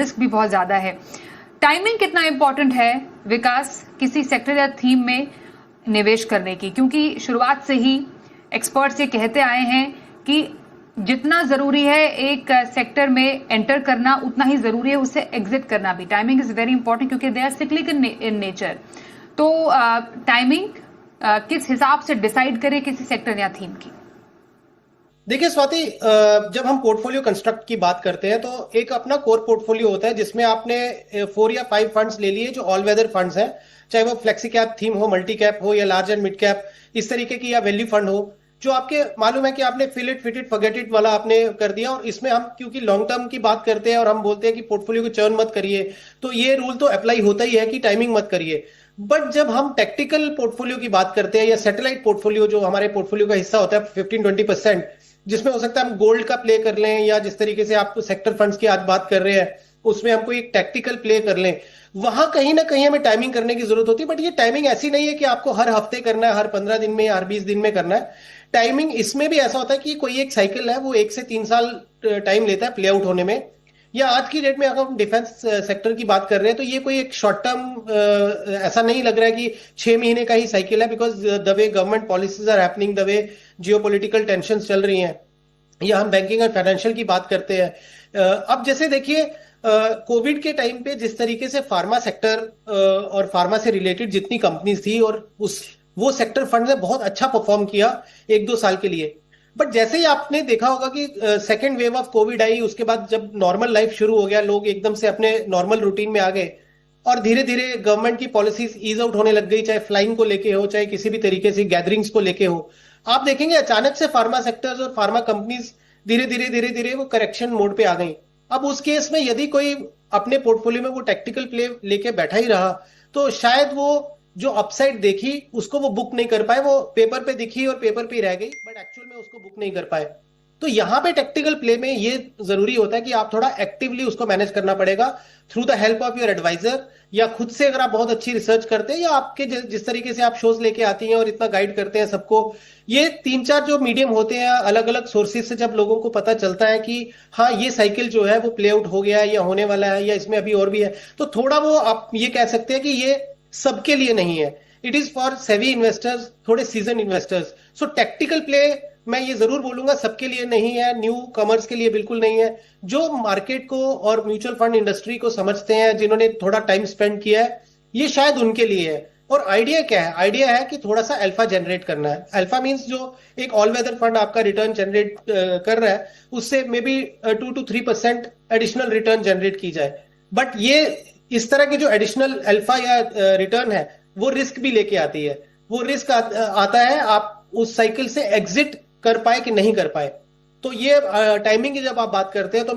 Risk भी बहुत ज्यादा है। टाइमिंग कितना इंपॉर्टेंट है विकास किसी सेक्टर या थीम में निवेश करने की, क्योंकि शुरुआत से ही एक्सपर्ट्स ये कहते आए हैं कि जितना जरूरी है एक सेक्टर में एंटर करना उतना ही जरूरी है उससे एग्जिट करना भी। टाइमिंग इज वेरी इंपॉर्टेंट क्योंकि they are cyclical in nature. तो टाइमिंग किस हिसाब से डिसाइड करे किसी सेक्टर या थीम की? देखिए स्वाति, जब हम पोर्टफोलियो कंस्ट्रक्ट की बात करते हैं तो एक अपना कोर पोर्टफोलियो होता है जिसमें आपने 4 या 5 फंड्स ले लिए जो ऑल वेदर फंड्स हैं, चाहे वो फ्लेक्सी कैप थीम हो, मल्टी कैप हो या लार्ज एंड मिड कैप इस तरीके की, या वैल्यू फंड हो, जो आपके मालूम है कि आपने fill it fit it forget it वाला आपने कर दिया। और इसमें हम क्योंकि लॉन्ग टर्म की बात करते हैं और हम बोलते हैं कि पोर्टफोलियो को चर्न मत करिए, तो ये रूल तो अप्लाई होता ही है कि टाइमिंग मत करिए। बट जब हम टेक्टिकल पोर्टफोलियो की बात करते हैं या सैटेलाइट पोर्टफोलियो जो हमारे पोर्टफोलियो का हिस्सा होता है 15-20%, जिसमें हो सकता है हम गोल्ड का प्ले कर लें या जिस तरीके से आप सेक्टर फंड्स की आज बात कर रहे हैं उसमें हमको एक टैक्टिकल प्ले कर लें, वहां कहीं ना कहीं हमें टाइमिंग करने की जरूरत होती है। बट ये टाइमिंग ऐसी नहीं है कि आपको हर हफ्ते करना है, हर 15 दिन में या हर 20 दिन में करना है। टाइमिंग इसमें भी ऐसा होता है कि कोई एक साइकिल है वो 1 से 3 साल टाइम लेता है प्ले आउट होने में। या आज की डेट में अगर हम डिफेंस सेक्टर की बात कर रहे हैं तो ये कोई एक शॉर्ट टर्म ऐसा नहीं लग रहा है कि 6 महीने का ही साइकिल है, because the way government policies are happening, the way geopolitical tensions चल रही हैं, या हम बैंकिंग और फाइनेंशियल की बात करते हैं। अब जैसे देखिए कोविड के टाइम पे जिस तरीके से फार्मा सेक्टर और फार्मा से रिलेटेड जितनी कंपनीज थी और उस वो सेक्टर फंड ने बहुत अच्छा परफॉर्म किया 1-2 साल के लिए। बट जैसे ही आपने देखा होगा कि सेकेंड वेव ऑफ कोविड आई, उसके बाद जब नॉर्मल लाइफ शुरू हो गया, लोग एकदम से अपने नॉर्मल रूटीन में आ गए और धीरे धीरे गवर्नमेंट की पॉलिसीज ईज आउट होने लग गई, चाहे फ्लाइंग को लेके हो चाहे किसी भी तरीके से गैदरिंग्स को लेके हो। आप देखेंगे अचानक से फार्मा सेक्टर्स और फार्मा कंपनीज धीरे धीरे वो करेक्शन मोड पे आ गई। अब उस केस में यदि कोई अपने पोर्टफोलियो में वो टेक्टिकल प्ले लेके बैठा ही रहा तो शायद वो जो अपसाइड देखी उसको वो बुक नहीं कर पाए, वो पेपर पे दिखी और पेपर पे ही रह गई, बट एक्चुअल में उसको बुक नहीं कर पाए। तो यहां पे टेक्टिकल प्ले में ये जरूरी होता है कि आप थोड़ा एक्टिवली उसको मैनेज करना पड़ेगा through the help of your advisor, या खुद से अगर आप बहुत अच्छी रिसर्च करते हैं, या आपके जिस तरीके से आप शोज लेके आती हैं और इतना गाइड करते हैं सबको। ये 3-4 जो मीडियम होते हैं अलग अलग सोर्सेज से जब लोगों को पता चलता है कि हाँ ये साइकिल जो है वो प्ले आउट हो गया है या होने वाला है या इसमें अभी और भी है, तो थोड़ा वो आप ये कह सकते हैं कि ये सबके लिए नहीं है। इट इज फॉर सेवी इन्वेस्टर्स, थोड़े सीजन इन्वेस्टर्स। सो टेक्टिकल प्ले मैं ये जरूर बोलूंगा सबके लिए नहीं है, न्यू कमर्स के लिए बिल्कुल नहीं है। जो मार्केट को और म्यूचुअल फंड इंडस्ट्री को समझते हैं, जिन्होंने थोड़ा टाइम स्पेंड किया है, ये शायद उनके लिए है। और आइडिया क्या है? आइडिया है कि थोड़ा सा अल्फा जनरेट करना है। अल्फा मींस जो एक ऑल वेदर फंड आपका रिटर्न जनरेट कर रहा है उससे may be 2-3% additional return generate की जाए। बट ये इस तरह की जो एडिशनल अल्फा या रिटर्न है वो रिस्क भी लेके आती है। वो रिस्क आता है आप उस साइकिल से एग्जिट कर पाए कि नहीं कर पाए। तो ये टाइमिंग की जब आप बात करते हैं तो